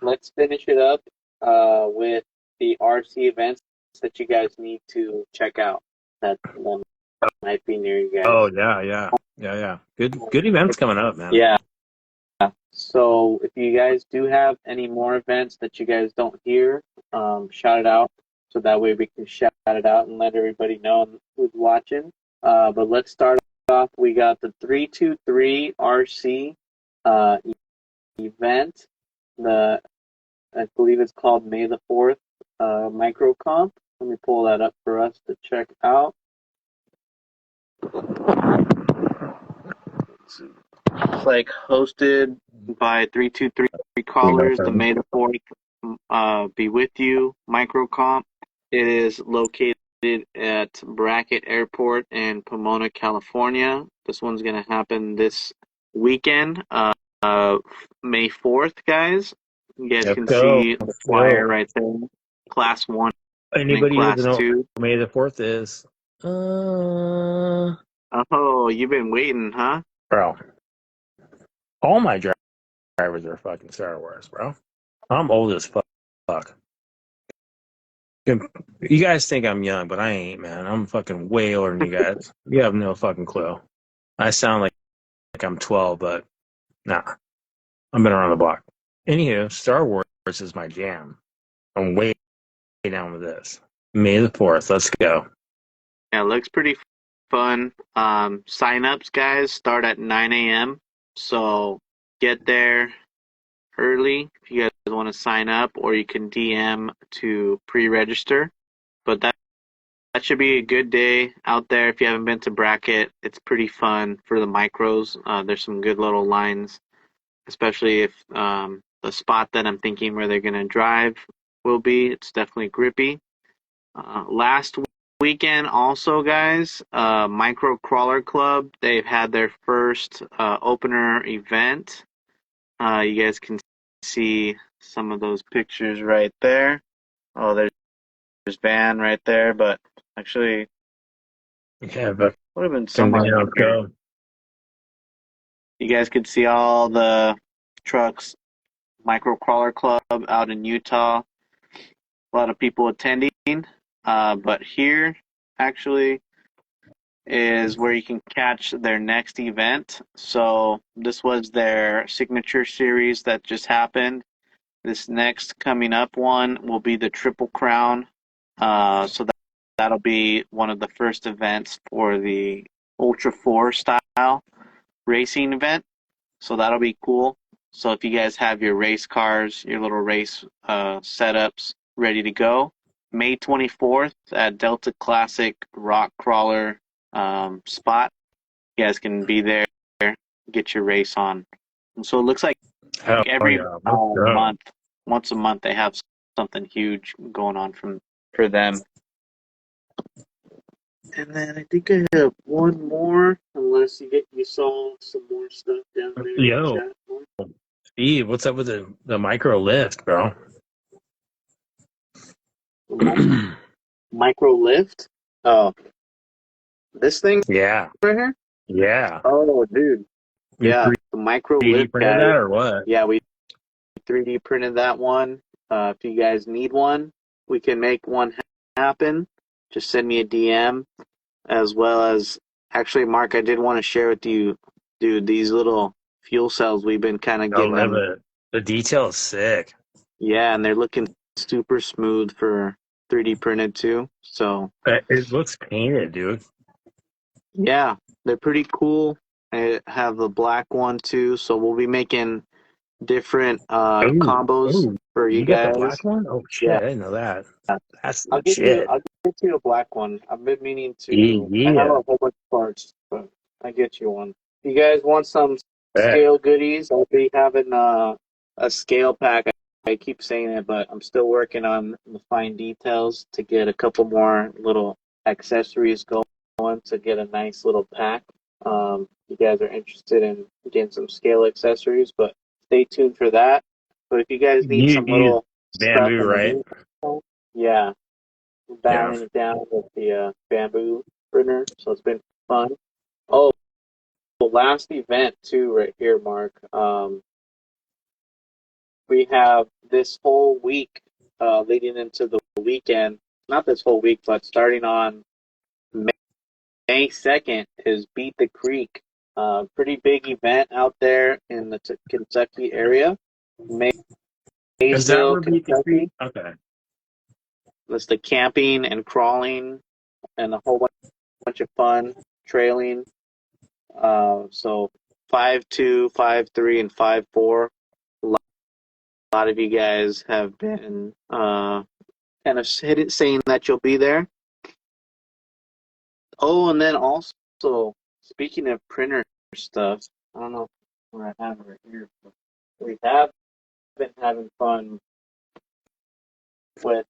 Speaker 1: Let's finish it up with the RC events that you guys need to check out. That might be near you guys.
Speaker 2: Oh yeah. Good events coming up, man.
Speaker 1: Yeah. So if you guys do have any more events that you guys don't hear, shout it out. So that way we can shout it out and let everybody know who's watching. But let's start off. We got the 323 RC event. I believe it's called May the 4th micro comp. Let me pull that up for us to check out. It's like hosted by 323 callers. The May the 4th be with you micro comp. It is located at Brackett Airport in Pomona, California. This one's going to happen this weekend, May 4th, guys. You guys can see the flyer right there. Class 1
Speaker 2: Anybody
Speaker 1: and Class
Speaker 2: who doesn't
Speaker 1: 2.
Speaker 2: know May the 4th is?
Speaker 1: Oh, you've been waiting, huh?
Speaker 2: Bro. All my drivers drivers are fucking Star Wars, bro. I'm old as fuck. You guys think I'm young, but I ain't, man. I'm fucking way older than you guys. You have no fucking clue. I sound like I'm 12, but nah. I've been around the block. Anywho, Star Wars is my jam. I'm way down with this. May the 4th. Let's go.
Speaker 1: Yeah, it looks pretty fun. Sign-ups, guys, start at 9 a.m. So get there early if you guys want to sign up, or you can DM to pre-register. But that should be a good day out there. If you haven't been to Bracket, it's pretty fun for the micros. There's some good little lines, especially if the spot that I'm thinking where they're going to drive will be. It's definitely grippy. Last weekend also, guys, Micro Crawler Club, they've had their first opener event. You guys can see some of those pictures right there. Oh, there's Van right there, but actually
Speaker 2: Yeah, but
Speaker 1: would have been somewhere up here. You guys could see all the trucks, Micro Crawler Club out in Utah. A lot of people attending. But here actually is where you can catch their next event. So this was their signature series that just happened. This next coming up one will be the Triple Crown. So that'll be one of the first events for the Ultra 4 style racing event. So that'll be cool. So if you guys have your race cars, your little race setups ready to go, May 24th at Delta Classic Rock Crawler spot, you guys can be there, get your race on. And so it looks like every month, once a month, they have something huge going on for them. And then I think I have one more, unless you saw some more stuff down there in the chat.
Speaker 2: Steve, what's up with the micro lift, bro?
Speaker 1: Micro lift? Oh, this thing?
Speaker 2: Yeah.
Speaker 1: Right here?
Speaker 2: Yeah.
Speaker 1: Oh, dude. Yeah, the micro lift,
Speaker 2: printed that or what?
Speaker 1: Yeah, we 3D printed that one. If you guys need one, we can make one happen. Just send me a DM, as well as, actually, Mark, I did want to share with you, dude, these little fuel cells we've been kind of getting them.
Speaker 2: The detail is sick.
Speaker 1: Yeah, and they're looking super smooth for 3D printed too. So
Speaker 2: it looks painted, dude.
Speaker 1: Yeah, they're pretty cool. I have the black one too, so we'll be making different combos for you guys.
Speaker 2: You got the black one? Oh shit, I didn't know that. That's
Speaker 1: I'll get you a black one. I've been meaning to. I have a whole bunch of parts, but I get you one. If you guys want some scale goodies, I'll be having a scale pack. I keep saying it, but I'm still working on the fine details to get a couple more little accessories going to get a nice little pack. You guys are interested in getting some scale accessories, but stay tuned for that. But if you guys need some little
Speaker 2: bamboo,
Speaker 1: stuff,
Speaker 2: right?
Speaker 1: Yeah, dialing it down with the bamboo printer, so it's been fun. Oh, last event too, right here, Mark. We have this whole week leading into the weekend. Not this whole week, but starting on May 2nd is Beat the Creek. Pretty big event out there in the Kentucky area. Maysville, Kentucky.
Speaker 2: Okay.
Speaker 1: That's the camping and crawling and a whole bunch of fun trailing. So 5.2, 5.3, and 5.4. A lot of you guys have been kind of saying that you'll be there. Oh, and then also, speaking of printer stuff, I don't know where I have it right here, but we have been having fun with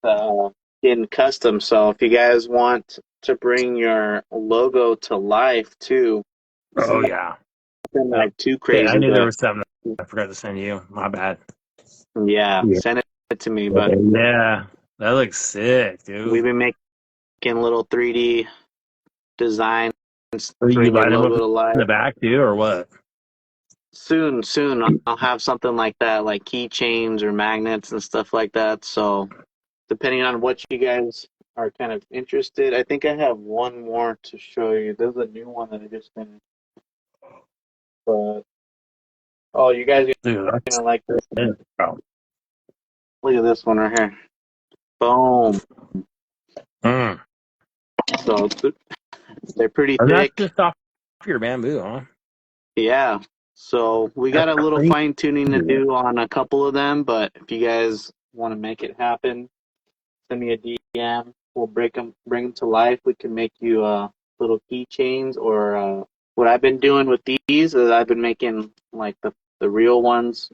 Speaker 1: getting custom. So if you guys want to bring your logo to life too,
Speaker 2: oh yeah,
Speaker 1: like too crazy.
Speaker 2: I knew there was something I forgot to send you. My bad.
Speaker 1: Yeah, send it to me. But
Speaker 2: yeah, that looks sick, dude.
Speaker 1: We've been making little 3D designs.
Speaker 2: So you light them up in the back too, or what?
Speaker 1: Soon, I'll have something like that, like keychains or magnets and stuff like that. So depending on what you guys are kind of interested, I think I have one more to show you. There's a new one that I just finished. But oh, you guys
Speaker 2: Dude,
Speaker 1: are
Speaker 2: that's
Speaker 1: gonna like this.
Speaker 2: it, bro.
Speaker 1: Look at this one right here. Boom.
Speaker 2: Mm.
Speaker 1: So they're pretty
Speaker 2: And that's
Speaker 1: thick.
Speaker 2: just off your bamboo, huh?
Speaker 1: Yeah. So we got
Speaker 2: That's
Speaker 1: a little
Speaker 2: crazy.
Speaker 1: fine tuning to do on a couple of them, but if you guys want to make it happen, send me a DM. We'll bring them to life. We can make you little keychains, or what I've been doing with these is I've been making like the real ones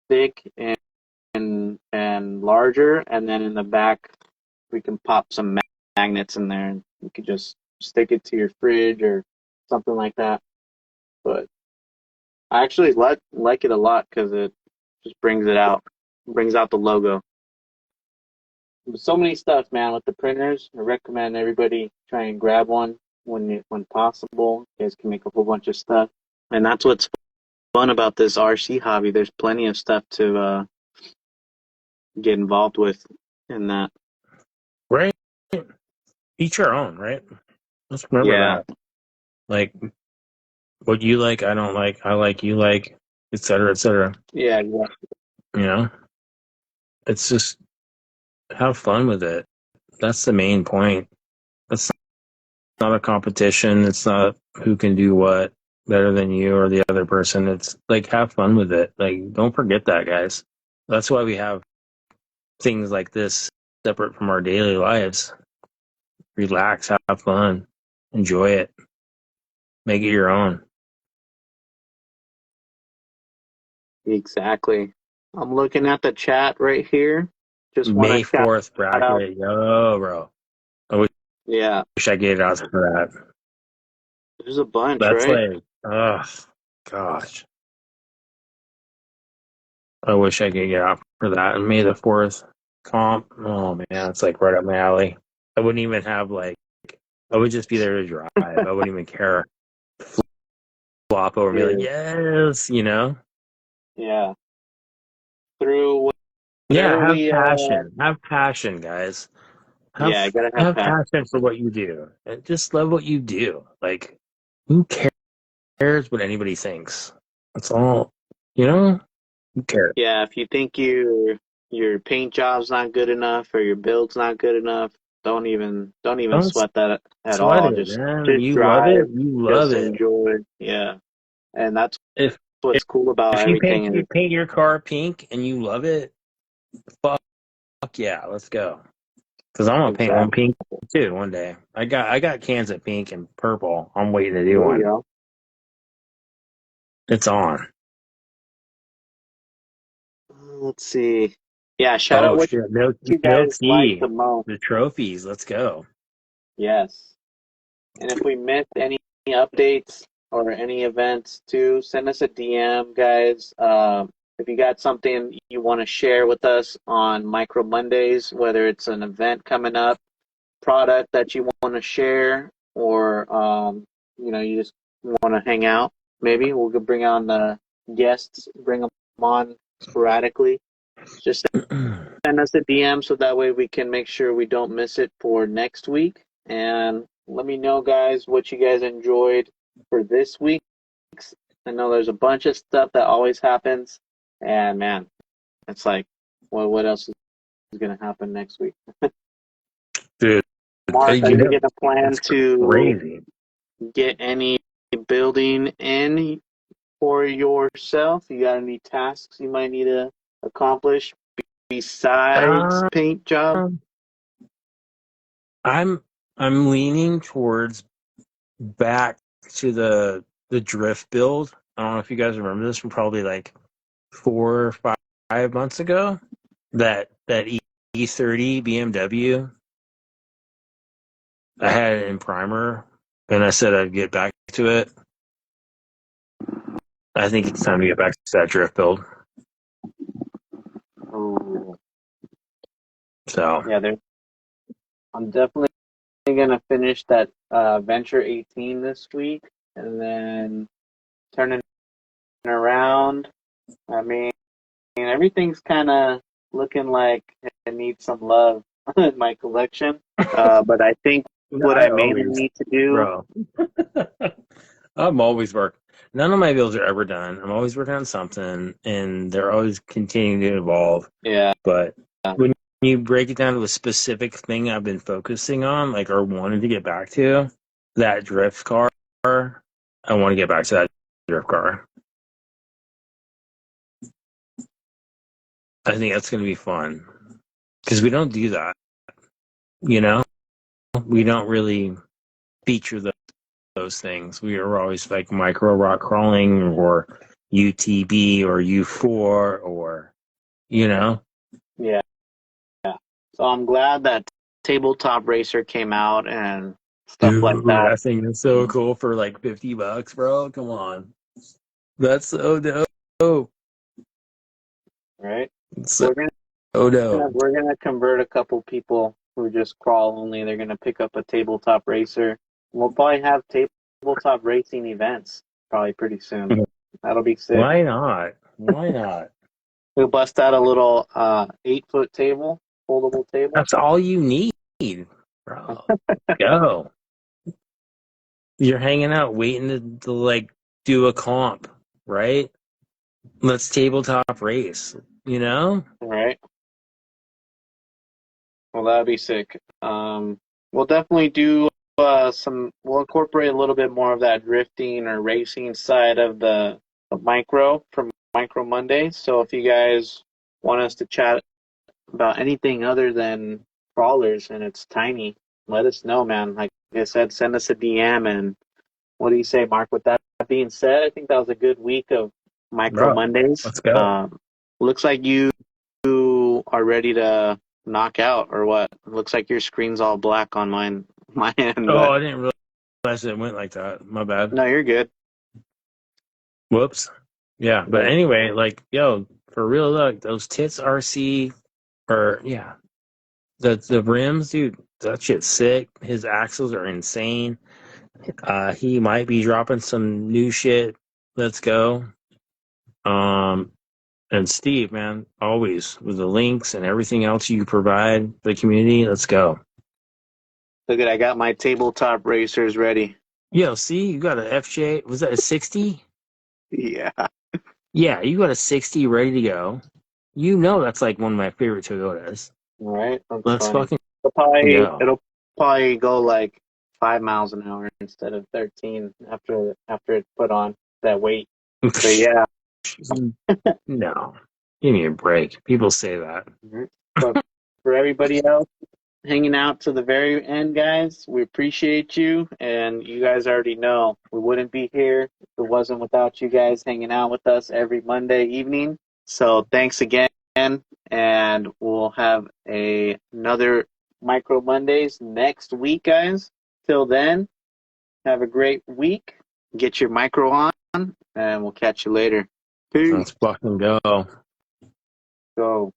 Speaker 1: thick and larger, and then in the back we can pop some magnets in there, and you could just stick it to your fridge or something like that. But I actually like it a lot because it just brings out the logo. So many stuff, man, with the printers. I recommend everybody try and grab one when possible. You guys can make a whole bunch of stuff, and that's what's fun about this RC hobby. There's plenty of stuff to get involved with in that.
Speaker 2: Right? Each your own, right? Let's remember
Speaker 1: Yeah,
Speaker 2: that. Like, what you like, I don't like, I like, you like, et cetera, et cetera.
Speaker 1: yeah,
Speaker 2: You know? It's just have fun with it. That's the main point. It's not a competition. It's not who can do what better than you or the other person. It's like have fun with it. Like, don't forget that, guys. That's why we have things like this separate from our daily lives. Relax, have fun, enjoy it, make it your own.
Speaker 1: exactly. I'm looking at the chat right here. Just want to
Speaker 2: May
Speaker 1: shout
Speaker 2: 4th
Speaker 1: out.
Speaker 2: bracket, yo, bro. I wish
Speaker 1: Yeah,
Speaker 2: I gave it out for that.
Speaker 1: there's a bunch,
Speaker 2: That's
Speaker 1: right?
Speaker 2: like, ugh, gosh. I wish I could get out for that. And May the 4th comp, oh man, it's like right up my alley. I wouldn't even have like, I would just be there to drive. I wouldn't even care. Flop over and be like,
Speaker 1: Dude,
Speaker 2: yes, you know?
Speaker 1: yeah. Through
Speaker 2: Yeah,
Speaker 1: whatever
Speaker 2: have
Speaker 1: we
Speaker 2: passion. Have passion, guys.
Speaker 1: yeah, I gotta have
Speaker 2: Have
Speaker 1: passion.
Speaker 2: passion for what you do. And just love what you do. Like, who cares what anybody thinks? That's all. You know? Who cares?
Speaker 1: Yeah, if you think your paint job's not good enough or your build's not good enough, don't even
Speaker 2: Don't
Speaker 1: sweat that at
Speaker 2: sweat
Speaker 1: all.
Speaker 2: it,
Speaker 1: Just
Speaker 2: man.
Speaker 1: just
Speaker 2: You love
Speaker 1: drive,
Speaker 2: it. You love
Speaker 1: just
Speaker 2: it.
Speaker 1: enjoy. Yeah. And that's
Speaker 2: If
Speaker 1: what's cool about
Speaker 2: if you
Speaker 1: everything is
Speaker 2: paint your car pink and you love it, fuck yeah, let's go. Because I'm gonna paint one
Speaker 1: exactly.
Speaker 2: pink too one day. I got cans of pink and purple. I'm waiting to do
Speaker 1: There you
Speaker 2: one.
Speaker 1: go.
Speaker 2: It's on.
Speaker 1: Let's see. Yeah, shout out
Speaker 2: Oh
Speaker 1: what
Speaker 2: shit,
Speaker 1: you
Speaker 2: milk
Speaker 1: guys like
Speaker 2: tea.
Speaker 1: the most.
Speaker 2: The trophies. Let's go.
Speaker 1: Yes. And if we missed any updates or any events too, send us a DM, guys. If you got something you want to share with us on Micro Mondays, whether it's an event coming up, product that you want to share, or you just want to hang out, maybe we'll bring on the guests, bring them on sporadically. Just send us a DM so that way we can make sure we don't miss it for next week. And let me know, guys, what you guys enjoyed for this week. I know there's a bunch of stuff that always happens, and man, it's like, well, what else is going to happen next week?
Speaker 2: Dude,
Speaker 1: Mark, are
Speaker 2: you
Speaker 1: you
Speaker 2: know,
Speaker 1: going to plan
Speaker 2: it's
Speaker 1: to
Speaker 2: crazy.
Speaker 1: get any building in for yourself? You got any tasks you might need to accomplish besides
Speaker 2: Um,
Speaker 1: paint job?
Speaker 2: I'm I'm leaning towards back to the drift build. I don't know if you guys remember this from probably like 4 or 5 months ago. That E30 BMW. I had it in primer, and I said I'd get back to it. I think it's time to get back to that drift build.
Speaker 1: Oh,
Speaker 2: So
Speaker 1: yeah, I'm definitely gonna finish that Venture 18 this week, and then turn around. I mean, everything's kind of looking like it needs some love in my collection. But I think what
Speaker 2: I
Speaker 1: I mainly
Speaker 2: always,
Speaker 1: need to do,
Speaker 2: bro. I'm always working. None of my builds are ever done. I'm always working on something, and they're always continuing to evolve.
Speaker 1: yeah,
Speaker 2: But when you break it down to a specific thing I've been focusing on, like or wanted to get back to, that drift car, I want to get back to that drift car. I think that's going to be fun because we don't do that. You know, we don't really feature those things. We are always like micro rock crawling or UTB or U4 or, you know.
Speaker 1: yeah. So I'm glad that Tabletop Racer came out and stuff like
Speaker 2: Dude,
Speaker 1: that.
Speaker 2: that thing is so cool for like $50, bro. Come on. That's so dope.
Speaker 1: Right?
Speaker 2: So
Speaker 1: We're gonna
Speaker 2: dope.
Speaker 1: we're gonna convert a couple people who just crawl only. They're gonna pick up a Tabletop Racer. We'll probably have tabletop racing events probably pretty soon. That'll be sick.
Speaker 2: Why not? Why not?
Speaker 1: We'll bust out a little 8-foot table, foldable table.
Speaker 2: That's all you need, bro. Go. You're hanging out waiting to like do a comp, right? Let's tabletop race, you know?
Speaker 1: Right. Well, that'd be sick. We'll definitely do we'll incorporate a little bit more of that drifting or racing side of the micro from Micro Mondays. So if you guys want us to chat about anything other than crawlers and it's tiny, let us know, man. Like I said, send us a DM. And what do you say, Mark? With that being said, I think that was a good week of Micro
Speaker 2: Bro,
Speaker 1: Mondays.
Speaker 2: let's go.
Speaker 1: Looks like you are ready to knock out or what? Looks like your screen's all black on my end,
Speaker 2: Oh,
Speaker 1: but
Speaker 2: I didn't realize it went like that. My bad.
Speaker 1: no, you're good.
Speaker 2: Whoops. Yeah, but
Speaker 1: Yeah.
Speaker 2: anyway, like, yo, for real, look, those tits RC, or yeah, the rims, dude, that shit's sick. His axles are insane. He might be dropping some new shit. Let's go. Um, and Steve, man, always with the links and everything else you provide the community. Let's go.
Speaker 1: Look at I got my tabletop racers ready.
Speaker 2: Yo, see, you got a FJ. Was that a 60?
Speaker 1: Yeah.
Speaker 2: Yeah, you got a 60 ready to go. You know that's like one of my favorite Toyotas.
Speaker 1: All right. That's
Speaker 2: Let's
Speaker 1: funny.
Speaker 2: fucking go.
Speaker 1: It'll probably go like 5 miles an hour instead of 13 after it's put on that weight. But yeah.
Speaker 2: No, give me a break. People say that.
Speaker 1: But for everybody else hanging out to the very end, guys, we appreciate you. And you guys already know we wouldn't be here if it wasn't without you guys hanging out with us every Monday evening. So thanks again. And we'll have another Micro Mondays next week, guys. Till then, have a great week. Get your micro on, and we'll catch you later. Peace.
Speaker 2: Let's fucking go.
Speaker 1: Go.